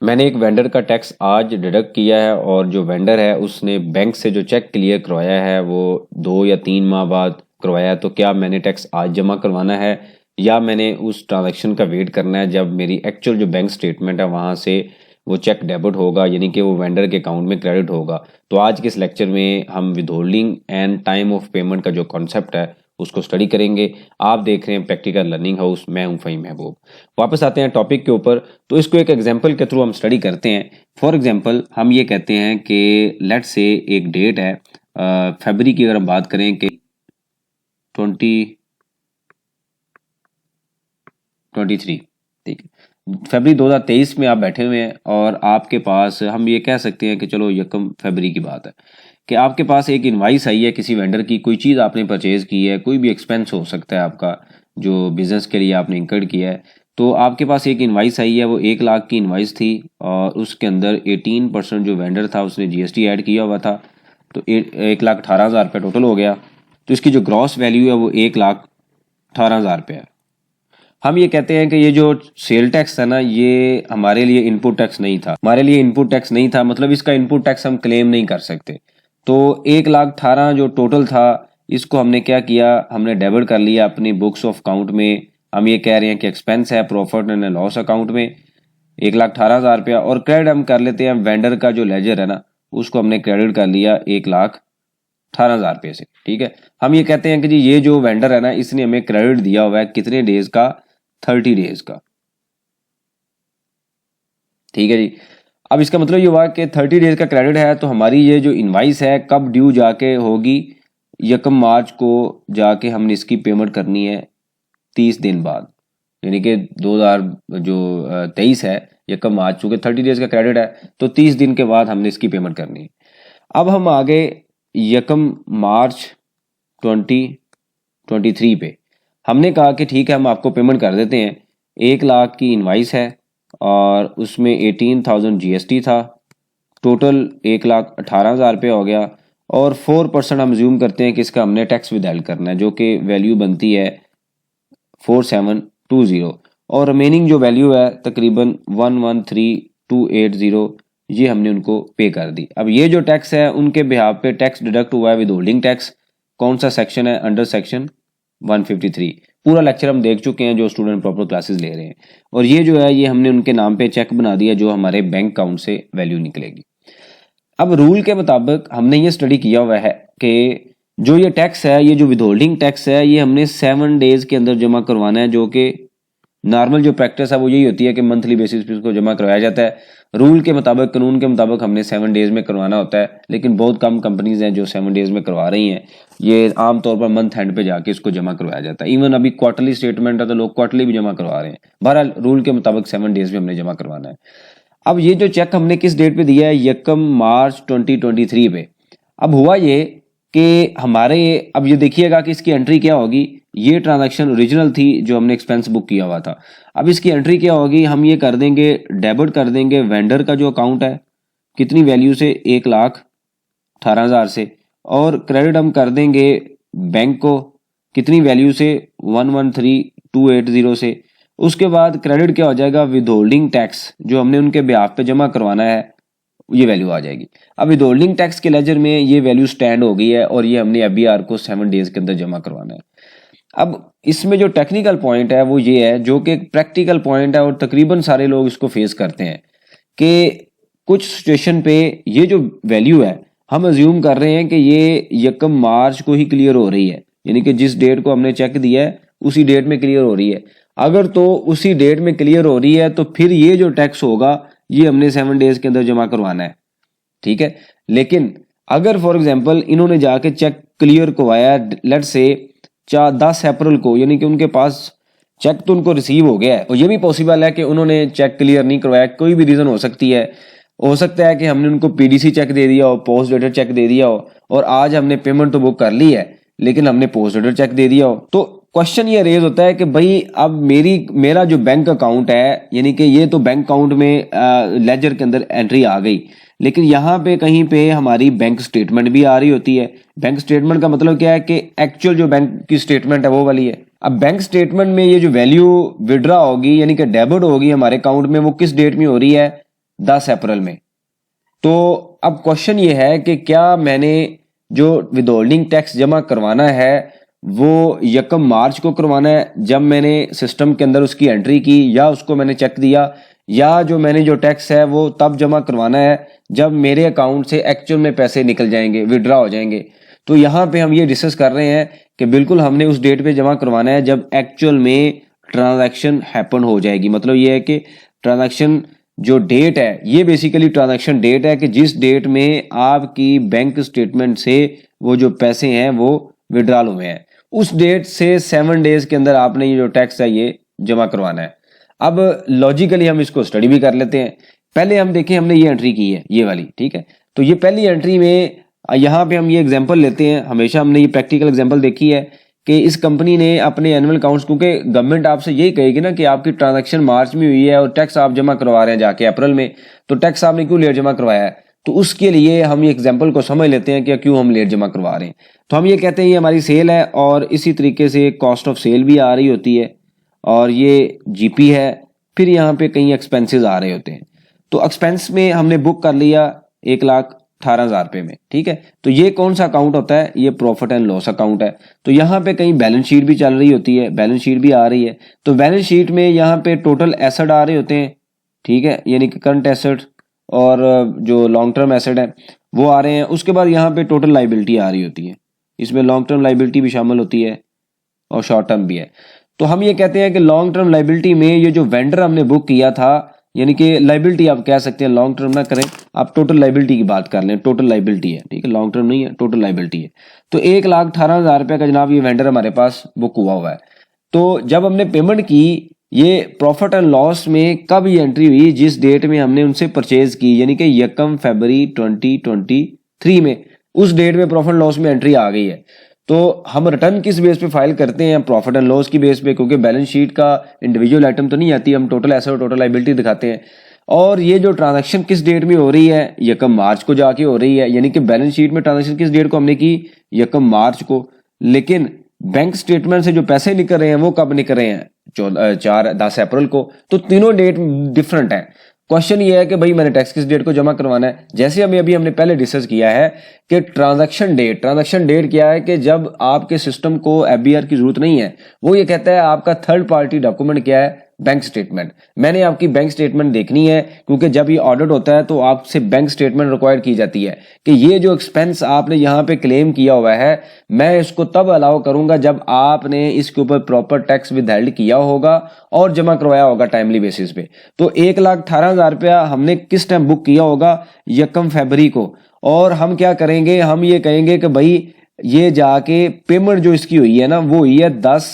मैंने एक वेंडर का टैक्स आज डिडक्ट किया है और जो वेंडर है उसने बैंक से जो चेक क्लियर करवाया है वो 2 या 3 माह बाद करवाया है। तो क्या मैंने टैक्स आज जमा करवाना है या मैंने उस ट्रांजैक्शन का वेट करना है जब मेरी एक्चुअल जो बैंक स्टेटमेंट है वहाँ से वो चेक डेबिट होगा, यानी कि वो वेंडर के अकाउंट में क्रेडिट होगा। तो आज के इस लेक्चर में हम withholding and time of payment का जो कॉन्सेप्ट है उसको स्टडी करेंगे। आप देख रहे हैं प्रैक्टिकल लर्निंग हाउस, मैं हूं फ़हीम महबूब। वापस आते हैं टॉपिक के ऊपर। तो इसको एक एग्जांपल के थ्रू हम स्टडी करते हैं। फॉर एग्जांपल हम ये कहते हैं कि लेट्स से एक डेट है फरवरी की, अगर हम बात करें कि 2023, ठीक है, फरवरी 2023 में आप बैठे हुए हैं और आपके पास, हम ये कह सकते हैं कि चलो यकम फरवरी की बात है कि आपके पास एक इनवाइस आई है किसी वेंडर की, कोई चीज़ आपने परचेज की है, कोई भी एक्सपेंस हो सकता है आपका जो बिजनेस के लिए आपने इंकर्ड किया है। तो आपके पास एक इनवाइस आई है, वो 1 लाख की इनवाइस थी और उसके अंदर 18% जो वेंडर था उसने जीएसटी ऐड किया हुआ था। तो 1,18,000 रुपये टोटल हो गया। तो इसकी जो ग्रॉस वैल्यू है वो 1,18,000 रुपये है। हम ये कहते हैं कि ये जो सेल टैक्स है ना, ये हमारे लिए इनपुट टैक्स नहीं था, हमारे लिए इनपुट टैक्स नहीं था, मतलब इसका इनपुट टैक्स हम क्लेम नहीं कर सकते। तो 1,18,000 जो टोटल था इसको हमने क्या किया, हमने डेबिट कर लिया अपनी बुक्स ऑफ अकाउंट में। हम ये कह रहे हैं कि एक्सपेंस है प्रॉफिट एंड लॉस अकाउंट में 1,18,000 रुपया, और क्रेडिट हम कर लेते हैं वेंडर का जो लेजर है ना उसको हमने क्रेडिट कर लिया 1,18,000 रुपये से। ठीक है, हम ये कहते हैं कि जी ये जो वेंडर है ना इसने हमें क्रेडिट दिया हुआ है कितने डेज का, 30 डेज का। ठीक है जी, अब इसका मतलब ये हुआ कि 30 डेज का क्रेडिट है, तो हमारी ये जो इनवाइस है कब ड्यू जाके होगी, 1 मार्च को जाके हमने इसकी पेमेंट करनी है 30 दिन बाद, यानी कि 2023 है 1 मार्च, चूँकि 30 डेज का क्रेडिट है तो 30 दिन के बाद हमने इसकी पेमेंट करनी है। अब हम आगे 1 मार्च 2023 पे हमने कहा कि ठीक है हम आपको पेमेंट कर देते हैं। 1 लाख की इनवाइस है और उसमें 18,000 जीएसटी था, टोटल 1,18,000 रुपये हो गया। और 4% हम ज्यूम करते हैं कि इसका हमने टैक्स विदहेल्ड करना है, जो कि वैल्यू बनती है 4720, और रिमेनिंग जो वैल्यू है तकरीबन 113,280 ये हमने उनको पे कर दी। अब ये जो टैक्स है उनके बिहाफ पे टैक्स डिडक्ट हुआ है विदहोल्डिंग टैक्स। कौन सा सेक्शन है, अंडर सेक्शन 153। पूरा लेक्चर हम देख चुके हैं जो स्टूडेंट प्रॉपर क्लासेस ले रहे हैं, और ये जो है ये हमने उनके नाम पे चेक बना दिया जो हमारे बैंक अकाउंट से वैल्यू निकलेगी। अब रूल के मुताबिक हमने ये स्टडी किया हुआ है कि जो ये टैक्स है, ये जो विदहोल्डिंग टैक्स है, ये हमने 7 डेज के अंदर जमा करवाना है, जो कि नॉर्मल जो प्रैक्टिस है वो यही होती है कि मंथली बेसिस पे इसको जमा करवाया जाता है। रूल के मुताबिक, कानून के मुताबिक हमने 7 डेज में करवाना होता है, लेकिन बहुत कम कंपनीज हैं जो 7 डेज में करवा रही हैं। ये आमतौर पर मंथ एंड पे जाके इसको जमा करवाया जाता है। इवन अभी क्वार्टरली स्टेटमेंट है तो लोग क्वार्टरली भी जमा करवा रहे हैं। बहरहाल रूल के मुताबिक 7 डेज में हमने जमा करवाना है। अब ये जो चेक हमने किस डेट पे दिया है, 1 मार्च 2023 पे। अब हुआ ये कि हमारे, अब ये देखिएगा कि इसकी एंट्री क्या होगी। ये ट्रांजैक्शन ओरिजिनल थी जो हमने एक्सपेंस बुक किया हुआ था। अब इसकी एंट्री क्या होगी, हम ये कर देंगे, डेबिट कर देंगे वेंडर का जो अकाउंट है कितनी वैल्यू से, 1,18,000 से, और क्रेडिट हम कर देंगे बैंक को कितनी वैल्यू से, 113,280 से। उसके बाद क्रेडिट क्या हो जाएगा, विदहोल्डिंग टैक्स जो हमने उनके ब्याह पे जमा करवाना है ये वैल्यू आ जाएगी। अब विदहोल्डिंग टैक्स के लेजर में ये वैल्यू स्टैंड हो गई है और ये हमने एफबीआर को 7 डेज के अंदर जमा करवाना है। अब इसमें जो टेक्निकल पॉइंट है वो ये है, जो कि प्रैक्टिकल पॉइंट है और तकरीबन सारे लोग इसको फेस करते हैं, कि कुछ सिचुएशन पे ये जो वैल्यू है हम अज्यूम कर रहे हैं कि ये 1 मार्च को ही क्लियर हो रही है, यानी कि जिस डेट को हमने चेक दिया है उसी डेट में क्लियर हो रही है। अगर तो उसी डेट में क्लियर हो रही है तो फिर ये जो टैक्स होगा ये हमने 7 डेज के अंदर जमा करवाना है। ठीक है, लेकिन अगर फॉर एग्जांपल इन्होंने जाके चेक क्लियर करवाया लेट से 10 अप्रैल को, यानी कि उनके पास चेक तो उनको रिसीव हो गया है, और ये भी पॉसिबल है कि उन्होंने चेक क्लियर नहीं करवाया, कोई भी रीजन हो सकती है। हो सकता है कि हमने उनको पीडीसी चेक दे दिया हो, पोस्ट डेटेड चेक दे दिया हो, और आज हमने पेमेंट तो बुक कर ली है लेकिन हमने पोस्ट डेटेड चेक दे दिया हो। तो क्वेश्चन ये रेज होता है कि भाई अब मेरा जो बैंक अकाउंट है, यानी कि ये तो बैंक अकाउंट में लेजर के अंदर एंट्री आ गई, लेकिन यहाँ पे कहीं पे हमारी बैंक स्टेटमेंट भी आ रही होती है। बैंक स्टेटमेंट का मतलब क्या है कि एक्चुअल जो बैंक की स्टेटमेंट है वो वाली है। अब बैंक स्टेटमेंट में ये जो वैल्यू विड्रॉ होगी यानी कि डेबिट होगी हमारे अकाउंट में, वो किस डेट में हो रही है, 10 अप्रैल में। तो अब क्वेश्चन ये है कि क्या मैंने जो विदहोल्डिंग टैक्स जमा करवाना है वो 1 मार्च को करवाना है जब मैंने सिस्टम के अंदर उसकी एंट्री की, या उसको मैंने चेक दिया, या जो मैंने जो टैक्स है वो तब जमा करवाना है जब मेरे अकाउंट से एक्चुअल में पैसे निकल जाएंगे, विड्रॉ हो जाएंगे। तो यहाँ पे हम ये डिस्कस कर रहे हैं कि बिल्कुल हमने उस डेट पे जमा करवाना है जब एक्चुअल में ट्रांजैक्शन हैपन हो जाएगी। मतलब ये है कि ट्रांजैक्शन जो डेट है ये बेसिकली ट्रांजैक्शन डेट है कि जिस डेट में आपकी बैंक स्टेटमेंट से वो जो पैसे हैं वो विड्रॉल हुए हैं, उस डेट से 7 डेज के अंदर आपने ये जो टैक्स है ये जमा करवाना है। अब लॉजिकली हम इसको स्टडी भी कर लेते हैं। पहले हम देखें, हमने ये एंट्री की है ये वाली, ठीक है। तो ये पहली एंट्री में यहाँ पे हम ये एग्जांपल लेते हैं, हमेशा हमने ये प्रैक्टिकल एग्जांपल देखी है कि इस कंपनी ने अपने एनुअल अकाउंट्स, क्योंकि गवर्नमेंट आपसे यही कहेगी ना कि आपकी ट्रांजैक्शन मार्च में हुई है और टैक्स आप जमा करवा रहे हैं जाके अप्रैल में, तो टैक्स आपने क्यों लेट जमा करवाया है। तो उसके लिए हम ये एग्जाम्पल को समझ लेते हैं कि क्यों हम लेट जमा करवा रहे हैं। तो हम ये कहते हैं ये हमारी सेल है और इसी तरीके से कॉस्ट ऑफ सेल भी आ रही होती है और ये जीपी है, फिर यहाँ पे कई एक्सपेंसेस आ रहे होते हैं। तो एक्सपेंस में हमने बुक कर लिया 1,18,000 रुपये में, ठीक है। तो ये कौन सा अकाउंट होता है, ये प्रॉफिट एंड लॉस अकाउंट है। तो यहाँ पे कहीं बैलेंस शीट भी चल रही होती है, बैलेंस शीट भी आ रही है। तो बैलेंस शीट में यहाँ पे टोटल एसेट आ रहे होते हैं, ठीक है, यानी कि करंट एसेट और जो लॉन्ग टर्म एसेट है वो आ रहे हैं। उसके बाद यहाँ पे टोटल लाइबिलिटी आ रही होती है, इसमें लॉन्ग टर्म लाइबिलिटी भी शामिल होती है और शॉर्ट टर्म भी है। तो हम ये कहते हैं कि लॉन्ग टर्म लाइबिलिटी में ये जो वेंडर हमने बुक किया था, यानी कि लाइबिलिटी आप कह सकते हैं, लॉन्ग टर्म ना करें आप, टोटल लाइबिलिटी की बात कर लें, टोटल लाइबिलिटी है, ठीक है, लॉन्ग टर्म नहीं है, टोटल लाइबिलिटी है। तो 1,18,000 रुपये का जनाब ये वेंडर हमारे पास बुक हुआ है। तो जब हमने पेमेंट की, ये प्रॉफिट एंड लॉस में कब ये एंट्री हुई, जिस डेट में हमने उनसे परचेज की, यानी कि 1 फरवरी 2023 में, उस डेट में प्रॉफिट लॉस में एंट्री आ गई है। तो हम रिटर्न किस बेस पे फाइल करते हैं, प्रॉफिट एंड लॉस की बेस पे, क्योंकि बैलेंस शीट का इंडिविजुअल आइटम तो नहीं आती, हम टोटल एसेट और टोटल लायबिलिटी दिखाते हैं। और ये जो ट्रांजैक्शन किस डेट में हो रही है, 1 मार्च को जाके हो रही है, यानी कि बैलेंस शीट में ट्रांजैक्शन किस डेट को हमने की, 1 मार्च को, लेकिन बैंक स्टेटमेंट से जो पैसे निकल रहे हैं वो कब निकल रहे हैं, 10 अप्रैल को। तो तीनों डेट डिफरेंट है। क्वेश्चन ये है कि भाई मैंने टैक्स किस डेट को जमा करवाना है। जैसे अभी हमने पहले डिस्कस किया है कि ट्रांजैक्शन डेट क्या है कि जब आपके सिस्टम को एफबीआर की जरूरत नहीं है, वो ये कहता है आपका थर्ड पार्टी डॉक्यूमेंट क्या है, बैंक स्टेटमेंट। मैंने आपकी बैंक स्टेटमेंट देखनी है, क्योंकि जब ये ऑडिट होता है तो आपसे बैंक स्टेटमेंट रिक्वायर्ड की जाती है कि ये जो एक्सपेंस आपने यहाँ पे क्लेम किया हुआ है, मैं इसको तब अलाउ करूंगा जब आपने इसके ऊपर प्रॉपर टैक्स विदहेल्ड किया होगा और जमा करवाया होगा टाइमली बेसिस पे। तो 1,18,000 रुपया हमने किस टाइम बुक किया होगा, 1 फरवरी को। और हम क्या करेंगे, हम ये कहेंगे कि भाई ये जाके पेमेंट जो इसकी हुई है ना, वो हुई है 10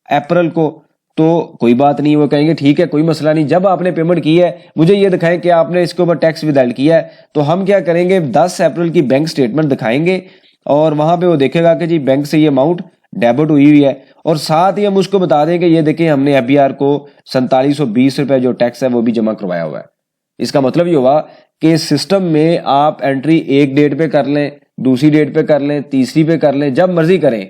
अप्रैल को। तो कोई बात नहीं, वो कहेंगे ठीक है कोई मसला नहीं, जब आपने पेमेंट की है मुझे ये दिखाएं कि आपने इसके ऊपर टैक्स विदहेल्ड किया है। तो हम क्या करेंगे, 10 अप्रैल की बैंक स्टेटमेंट दिखाएंगे और वहां पे वो देखेगा कि जी बैंक से ये अमाउंट डेबिट हुई है, और साथ ही हम उसको बता दें कि ये देखिए हमने एफबीआर को 4720 रुपए जो टैक्स है वो भी जमा करवाया हुआ है। इसका मतलब ये हुआ कि सिस्टम में आप एंट्री एक डेट पे कर लें, दूसरी डेट पे कर लें, तीसरी पे कर लें, जब मर्जी करें।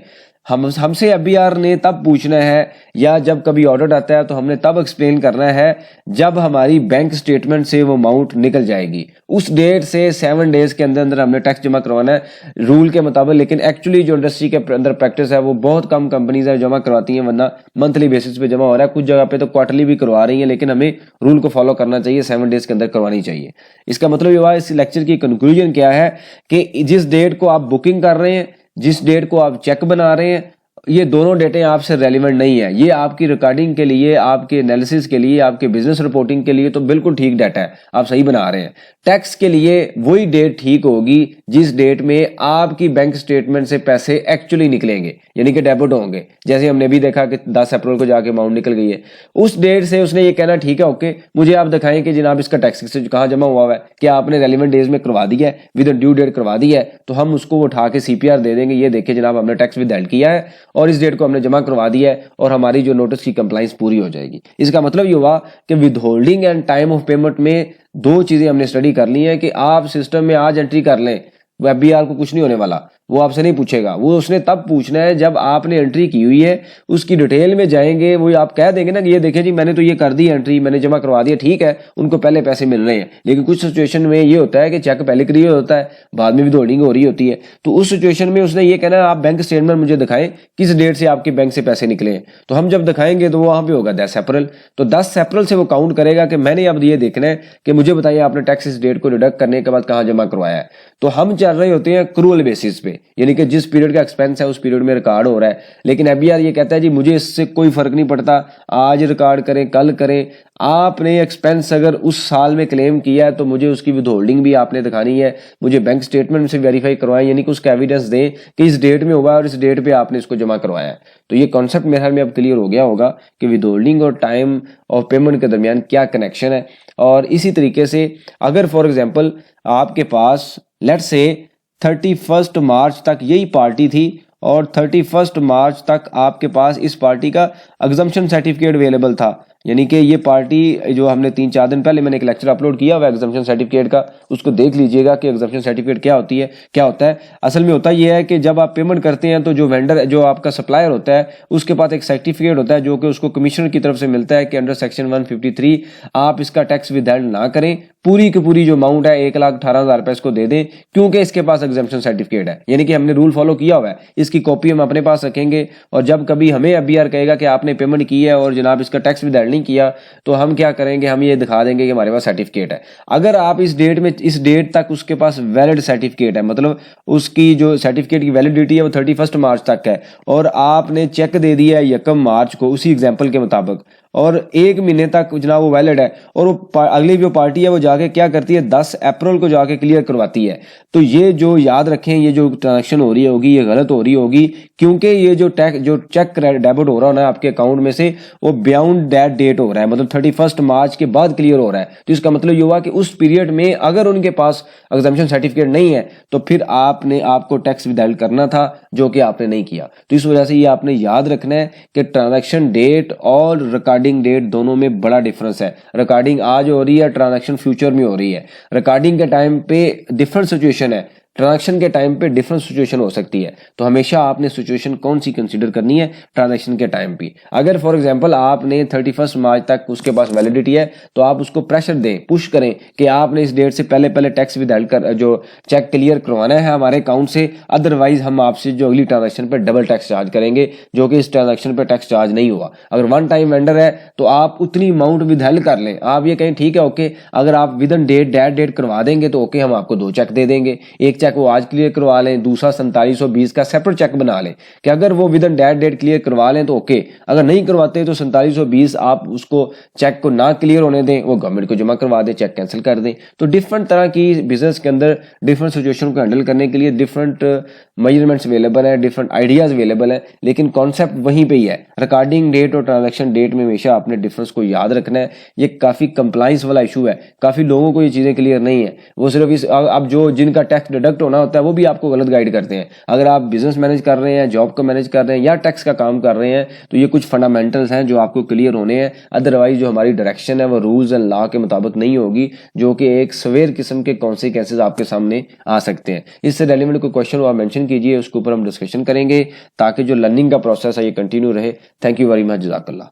हमसे एफबीआर ने तब पूछना है, या जब कभी ऑडिट आता है तो हमने तब एक्सप्लेन करना है जब हमारी बैंक स्टेटमेंट से वो अमाउंट निकल जाएगी। उस डेट से 7 डेज के अंदर अंदर हमने टैक्स जमा करवाना है रूल के मुताबिक। लेकिन एक्चुअली जो इंडस्ट्री के अंदर प्रैक्टिस है वो बहुत कम कंपनीज है जमा करवाती हैं, वरना मंथली बेसिस पे जमा हो रहा है, कुछ जगह पे तो क्वार्टरली भी करवा रही है। लेकिन हमें रूल को फॉलो करना चाहिए, 7 डेज के अंदर करवानी चाहिए। इसका मतलब ये हुआ, इस लेक्चर की कंक्लूजन क्या है कि जिस डेट को आप बुकिंग कर रहे हैं, जिस डेट को आप चेक बना रहे हैं, ये दोनों डेटें आपसे रेलिवेंट नहीं है। ये आपकी रिकॉर्डिंग के लिए, आपके एनालिसिस के लिए, आपके बिजनेस रिपोर्टिंग के लिए तो बिल्कुल ठीक डेटा है, आप सही बना रहे हैं। टैक्स के लिए वही डेट ठीक होगी जिस डेट में आपकी बैंक स्टेटमेंट से पैसे एक्चुअली निकलेंगे, यानी कि डेबिट होंगे। जैसे हमने भी देखा कि 10 अप्रैल को जाके अमाउंट निकल गई है, उस डेट से उसने ये कहना ठीक है ओके, मुझे आप दिखाएं कि जनाब इसका टैक्स कहाँ जमा हुआ है, क्या आपने रेलिवेंट डेज में करवा दिया है, विद ड्यू डेट करवा दिया है। तो हम उसको उठा के सीपीआर दे देंगे, ये देखिए जनाब हमने टैक्स विदहेल्ड किया है और इस डेट को हमने जमा करवा दिया है, और हमारी जो नोटिस की कंप्लाइंस पूरी हो जाएगी। इसका मतलब ये हुआ कि withholding and time of payment में 2 चीजें हमने स्टडी कर ली हैं कि आप सिस्टम में आज एंट्री कर लें, एफबीआर को कुछ नहीं होने वाला। वो आपसे नहीं पूछेगा, वो उसने तब पूछना है जब आपने एंट्री की हुई है, उसकी डिटेल में जाएंगे, वो आप कह देंगे ना कि ये देखें जी मैंने तो ये कर दी एंट्री, मैंने जमा करवा दिया, ठीक है, उनको पहले पैसे मिल रहे हैं। लेकिन कुछ सिचुएशन में ये होता है कि चेक पहले क्लियर होता है, बाद में विथहोल्डिंग हो रही होती है, तो उस सिचुएशन में उसने ये कहना है आप बैंक स्टेटमेंट मुझे दिखाएं किस डेट से आपके बैंक से पैसे निकले हैं। तो हम जब दिखाएंगे तो वो वहां पे होगा 10 अप्रैल, तो 10 अप्रैल से वो काउंट करेगा कि मैंने अब ये देखना है कि मुझे बताइए आपने टैक्स इस डेट को डिडक्ट करने के बाद कहाँ जमा करवाया है। तो हम चल रहे होते हैं क्रूअल बेसिस पे, यानी कि जिस पीरियड का एक्सपेंस है उस पीरियड में रिकॉर्ड हो रहा है। लेकिन एबीआर ये कहता है जी मुझे इससे कोई फर्क नहीं पड़ता, आज रिकॉर्ड करें कल करें, आपने एक्सपेंस अगर उस साल में क्लेम किया है तो मुझे उसकी विथहोल्डिंग भी आपने दिखानी है, मुझे बैंक स्टेटमेंट से वेरीफाई करवाएं, यानी कि उसका एविडेंस दें कि इस डेट में हुआ है और इस डेट पे आपने इसको जमा करवाया है। तो ये कॉन्सेप्ट मेरे ख्याल में अब क्लियर हो गया होगा कि विथहोल्डिंग और टाइम ऑफ पेमेंट के दरमियान क्या कनेक्शन है। और इसी तरीके से अगर फॉर एग्जाम्पल आपके पास लेट्स से 31 मार्च तक यही पार्टी थी और 31 मार्च तक आपके पास इस पार्टी का एग्जम्पशन सर्टिफिकेट अवेलेबल था, यानी कि ये पार्टी जो हमने 3-4 दिन पहले मैंने एक लेक्चर अपलोड किया हुआ एग्जम्पशन सर्टिफिकेट का, उसको देख लीजिएगा कि एग्जम्पशन सर्टिफिकेट क्या होती है, क्या होता है। असल में होता ये है कि जब आप पेमेंट करते हैं तो जो वेंडर जो आपका सप्लायर होता है उसके पास एक सर्टिफिकेट होता है जो कि उसको कमिश्नर की तरफ से मिलता है कि अंडर सेक्शन 153 आप इसका टैक्स विदहोल्ड ना करें, पूरी की पूरी जो अमाउंट है 1,18,000 रुपए इसको दे दें, क्योंकि इसके पास एग्जम्पशन सर्टिफिकेट है। यानी कि हमने रूल फॉलो किया हुआ है, इसकी कॉपी हम अपने पास रखेंगे और जब कभी हमें एबीआर कहेगा कि आपने पेमेंट की है और जनाब इसका टैक्स विदहोल्ड नहीं किया, तो हम क्या करेंगे, हम ये दिखा देंगे कि हमारे पास सर्टिफिकेट है। अगर आप इस डेट में इस डेट तक उसके पास वैलिड सर्टिफिकेट है, मतलब उसकी जो सर्टिफिकेट की वैलिडिटी है वो 31 मार्च तक है और आपने चेक दे दिया है 1 मार्च को उसी एग्जाम्पल के मुताबिक और 1 महीने तक जनाब वो वैलिड है और वो अगली जो पार्टी है वो जाके क्या करती है 10 अप्रैल को जाके क्लियर करवाती है, तो ये जो याद रखें ये जो ट्रांजेक्शन हो रही होगी ये गलत हो रही होगी, क्योंकि ये जो चेक डेबिट हो रहा है ना आपके अकाउंट में से वो बियॉन्ड दैट डेट हो रहा है, मतलब 31 मार्च के बाद क्लियर हो रहा है। तो इसका मतलब ये हुआ कि उस पीरियड में अगर उनके पास एग्जम्पशन सर्टिफिकेट नहीं है तो फिर आपको टैक्स विदहोल्ड करना था, जो कि आपने नहीं किया। तो इस वजह से ये आपने याद रखना है कि ट्रांजैक्शन डेट और रिकॉर्डिंग डेट दोनों में बड़ा डिफरेंस है। रिकॉर्डिंग आज हो रही है, ट्रांजैक्शन फ्यूचर में हो रही है। रिकॉर्डिंग के टाइम पे डिफरेंट सिचुएशन है, ट्रांजैक्शन के टाइम पे डिफरेंट सिचुएशन हो सकती है। तो हमेशा आपने सिचुएशन कौन सी कंसीडर करनी है ट्रांजैक्शन के टाइम पे। अगर फॉर एग्जांपल आपने 31 मार्च तक उसके पास वैलिडिटी है तो आप उसको प्रेशर दें, पुश करें कि आपने इस डेट से पहले टैक्स विदहोल्ड कर जो चेक क्लियर करवाना है हमारे अकाउंट से, अदरवाइज हम आपसे जो अगली ट्रांजैक्शन पर डबल टैक्स चार्ज करेंगे, जो कि इस ट्रांजैक्शन पर टैक्स चार्ज नहीं हुआ। अगर वन टाइम वेंडर है तो आप उतनी अमाउंट विदहोल्ड कर लें, आप ये कहें ठीक है ओके, अगर आप विद इन डेट करवा देंगे तो ओके, हम आपको 2 चेक दे देंगे, एक चेक वो आज क्लियर करवा लें, दूसरा 4720 का सेपरेट चेक बना लें कि अगर वो विद इन डेट क्लियर करवा लें तो ओके, अगर नहीं करवाते तो 4720 आप उसको चेक को ना क्लियर होने दें, वो गवर्नमेंट को जमा करवा दें, चेक कैंसिल कर दें। तो डिफरेंट तरह की बिजनेस के अंदर डिफरेंट सिचुएशन को हैंडल करने के लिए डिफरेंट मेजरमेंट्स अवेलेबल है, डिफरेंट आइडियाज अवेलेबल है, लेकिन कॉन्सेप्ट वहीं पे ही है। रिकॉर्डिंग डेट और ट्रांजैक्शन डेट में हमेशा आपने डिफरेंस को याद रखना है। ये काफी कंप्लाइंस वाला इशू है, काफी लोगों को ये चीजें क्लियर नहीं है, वो सिर्फ इस अब जो जिनका टैक्स डिडक्ट होना होता है वो भी आपको गलत गाइड करते हैं। अगर आप बिजनेस मैनेज कर रहे हैं, जॉब को मैनेज कर रहे हैं या टैक्स का काम कर रहे हैं तो ये कुछ फंडामेंटल्स हैं जो आपको क्लियर होने हैं, अदरवाइज जो हमारी डायरेक्शन है वो रूल्स एंड लॉ के मुताबिक नहीं होगी, जो कि एक सवेर किस्म के कॉन्सिक्वेंसेस आपके सामने आ सकते हैं। इससे रेलिवेंट कोई क्वेश्चन हो आप मेंशन कीजिए, उसके ऊपर हम डिस्कशन करेंगे ताकि जो लर्निंग का प्रोसेस है ये कंटिन्यू रहे। थैंक यू वेरी मच, जज़ाकल्लाह।